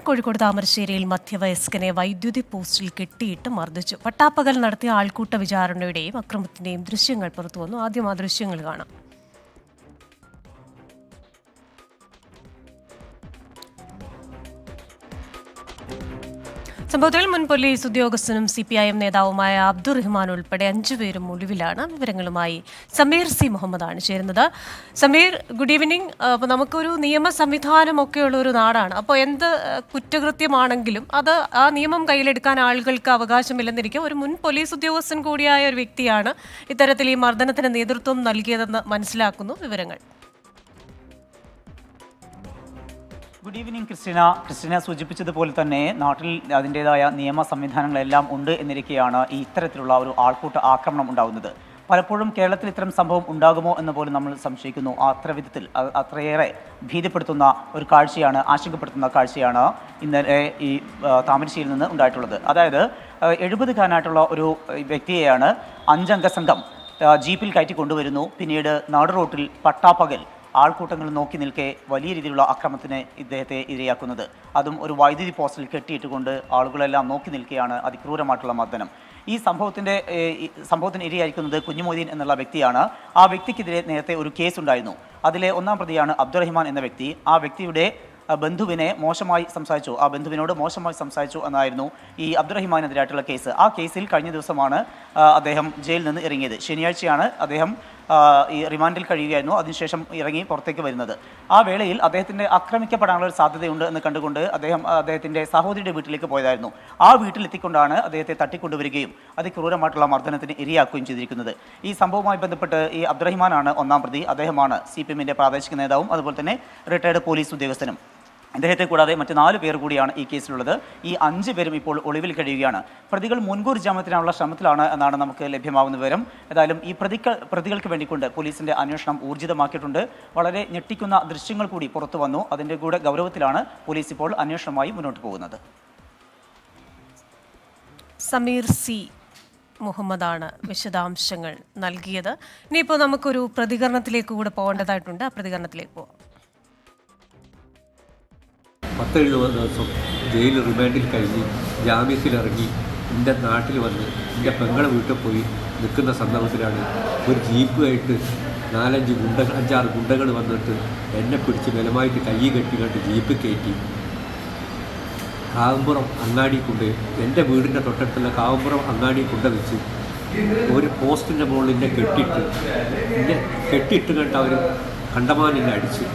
കോഴിക്കോട് താമരശ്ശേരിയിൽ മധ്യവയസ്കനെ വൈദ്യുതി പോസ്റ്റിൽ കെട്ടിയിട്ട് മർദ്ദിച്ചു. പട്ടാപ്പകൽ നടത്തിയ ആൾക്കൂട്ട വിചാരണയുടെയും അക്രമത്തിന്റെയും ദൃശ്യങ്ങൾ പുറത്തുവന്നു. ആദ്യം ആ ദൃശ്യങ്ങൾ കാണാം. സംഭവത്തിൽ മുൻ പോലീസ് ഉദ്യോഗസ്ഥനും CPIM നേതാവുമായ അബ്ദുറഹ്മാൻ ഉൾപ്പെടെ 5 പേരും ഒളിവിലാണ്. വിവരങ്ങളുമായി സമീർ C. മുഹമ്മദാണ് ചേരുന്നത്. Sameer, good evening. അപ്പോൾ നമുക്കൊരു നിയമ സംവിധാനമൊക്കെയുള്ള ഒരു നാടാണ്. അപ്പോൾ എന്ത് കുറ്റകൃത്യമാണെങ്കിലും അത് ആ നിയമം കയ്യിലെടുക്കാൻ ആളുകൾക്ക് അവകാശമില്ലെന്നിരിക്കും. ഒരു മുൻ പോലീസ് ഉദ്യോഗസ്ഥൻ കൂടിയായ ഒരു വ്യക്തിയാണ് ഇത്തരത്തിൽ ഈ മർദ്ദനത്തിന് നേതൃത്വം നൽകിയതെന്ന് മനസ്സിലാക്കുന്നു. വിവരങ്ങൾ. ഗുഡ് ഈവനിങ് ക്രിസ്റ്റീന സൂചിപ്പിച്ചതുപോലെ തന്നെ നാട്ടിൽ അതിൻ്റെതായ നിയമ സംവിധാനങ്ങളെല്ലാം ഉണ്ട് എന്നിരിക്കെയാണ് ഈ ഇത്തരത്തിലുള്ള ഒരു ആൾക്കൂട്ട ആക്രമണം ഉണ്ടാകുന്നത്. പലപ്പോഴും കേരളത്തിൽ ഇത്തരം സംഭവം ഉണ്ടാകുമോ എന്ന് പോലും നമ്മൾ സംശയിക്കുന്നു. അത്ര വിധത്തിൽ അത്രയേറെ ഭീതിപ്പെടുത്തുന്ന ഒരു കാഴ്ചയാണ്, ആശങ്കപ്പെടുത്തുന്ന കാഴ്ചയാണ് ഇന്നലെ ഈ താമരശ്ശേരിയിൽ നിന്ന് ഉണ്ടായിട്ടുള്ളത്. അതായത് 70-കാരനായിട്ടുള്ള ഒരു വ്യക്തിയെയാണ് 5 അംഗ സംഘം ജീപ്പിൽ കയറ്റി കൊണ്ടുവരുന്നു. പിന്നീട് നാട് റോട്ടിൽ പട്ടാപ്പകൽ ആൾക്കൂട്ടങ്ങൾ നോക്കി നിൽക്കെ വലിയ രീതിയിലുള്ള അക്രമത്തിന് ഇദ്ദേഹത്തെ ഇരയാക്കുന്നത്. അതും ഒരു വൈദ്യുതി പോസ്റ്റിൽ കെട്ടിയിട്ടുകൊണ്ട് ആളുകളെല്ലാം നോക്കി നിൽക്കുകയാണ്. അതിക്രൂരമായിട്ടുള്ള മർദ്ദനം. ഈ സംഭവത്തിന് ഇരയായിരിക്കുന്നത് കുഞ്ഞുമൊയ്തീൻ എന്നുള്ള വ്യക്തിയാണ്. ആ വ്യക്തിക്കെതിരെ നേരത്തെ ഒരു കേസ് ഉണ്ടായിരുന്നു. അതിലെ 1-ാം പ്രതിയാണ് അബ്ദുറഹ്മാൻ എന്ന വ്യക്തി. ആ വ്യക്തിയുടെ ബന്ധുവിനോട് മോശമായി സംസാരിച്ചു എന്നായിരുന്നു ഈ അബ്ദുറഹ്മാനെതിരായിട്ടുള്ള കേസ്. ആ കേസിൽ കഴിഞ്ഞ ദിവസമാണ് അദ്ദേഹം ജയിലിൽ നിന്ന് ഇറങ്ങിയത്. ശനിയാഴ്ചയാണ് അദ്ദേഹം ഈ റിമാൻഡിൽ കഴിയുകയായിരുന്നു. അതിനുശേഷം ഇറങ്ങി പുറത്തേക്ക് വരുന്നത്. ആ വേളയിൽ അദ്ദേഹത്തിൻ്റെ ആക്രമിക്കപ്പെടാനുള്ള ഒരു സാധ്യതയുണ്ട് എന്ന് കണ്ടുകൊണ്ട് അദ്ദേഹത്തിൻ്റെ സഹോദരിയുടെ വീട്ടിലേക്ക് പോയതായിരുന്നു. ആ വീട്ടിലെത്തിക്കൊണ്ടാണ് അദ്ദേഹത്തെ തട്ടിക്കൊണ്ടുവരികയും അതിക്രൂരമായിട്ടുള്ള മർദ്ദനത്തിന് ഇരയാക്കുകയും ചെയ്തിരിക്കുന്നത്. ഈ സംഭവവുമായി ബന്ധപ്പെട്ട് ഈ അബ്ദുറഹ്മാനാണ് 1-ാം പ്രതി. അദ്ദേഹമാണ് CPM-ന്റെ പ്രാദേശിക നേതാവും അതുപോലെ തന്നെ റിട്ടയർഡ് പോലീസ് ഉദ്യോഗസ്ഥനും. അദ്ദേഹത്തെ കൂടാതെ മറ്റ് 4 പേർ കൂടിയാണ് ഈ കേസിലുള്ളത്. ഈ 5 പേരും ഇപ്പോൾ ഒളിവിൽ കഴിയുകയാണ്. പ്രതികൾ മുൻകൂർ ജാമ്യത്തിനുള്ള ശ്രമത്തിലാണ് എന്നാണ് നമുക്ക് ലഭ്യമാകുന്ന വിവരം. ഏതായാലും ഈ പ്രതികൾക്ക് വേണ്ടിക്കൊണ്ട് പോലീസിന്റെ അന്വേഷണം ഊർജിതമാക്കിയിട്ടുണ്ട്. വളരെ ഞെട്ടിക്കുന്ന ദൃശ്യങ്ങൾ കൂടി പുറത്തു വന്നു. അതിൻ്റെ കൂടെ ഗൗരവത്തിലാണ് പോലീസ് ഇപ്പോൾ അന്വേഷണവുമായി മുന്നോട്ട് പോകുന്നത്. സമീർ C. മുഹമ്മദാണ് വിശദാംശങ്ങൾ നൽകിയത്. ഇനിയിപ്പോൾ നമുക്കൊരു പ്രതികരണത്തിലേക്ക് കൂടെ പോകേണ്ടതായിട്ടുണ്ട്. ആ പ്രതികരണത്തിലേക്ക് പോകാം. 10-70 ദിവസം ജയിൽ റിമാൻഡിൽ കഴിഞ്ഞ് ജാമ്യത്തിലിറങ്ങി എൻ്റെ നാട്ടിൽ വന്ന് എൻ്റെ പെങ്ങളെ വീട്ടിൽ പോയി നിൽക്കുന്ന സന്ദർഭത്തിലാണ് ഒരു ജീപ്പുമായിട്ട് 5-6 ഗുണ്ടകൾ വന്നിട്ട് എന്നെ പിടിച്ച് ബലമായിട്ട് കൈ കെട്ടിക്കൊണ്ട് ജീപ്പ് കയറ്റി കാവുമ്പുറം അങ്ങാടി കൊണ്ട് എൻ്റെ വീടിൻ്റെ തൊട്ടടുത്തുള്ള കാവുമ്പുറം അങ്ങാടി കൊണ്ട് വെച്ച് ഒരു പോസ്റ്റിൻ്റെ മുകളിൽ എന്നെ കെട്ടിയിട്ട് കണ്ട് അവർ കണ്ടമാൻ എന്നെ അടിച്ചു.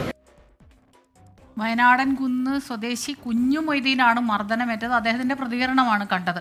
വയനാടൻ കുന്ന് സ്വദേശി കുഞ്ഞുമൊയ്തീനാണ് മർദ്ദനമേറ്റത്. അദ്ദേഹത്തിൻ്റെ പ്രതികരണമാണ് കണ്ടത്.